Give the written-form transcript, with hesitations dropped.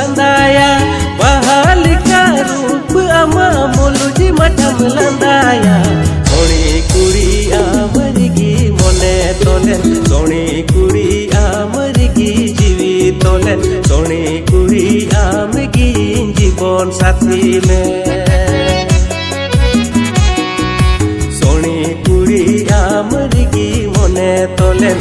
लांदाया बहालिका रूप आमा मुलुजी मठम लांदाया सोनी कुड़ी आमरगी मने तोले सोनी कुड़ी आमरगी जीवी तोले सोनी कुड़ी आमगी जीवन साथी में सोनी कुड़ी आमरगी मने तोले।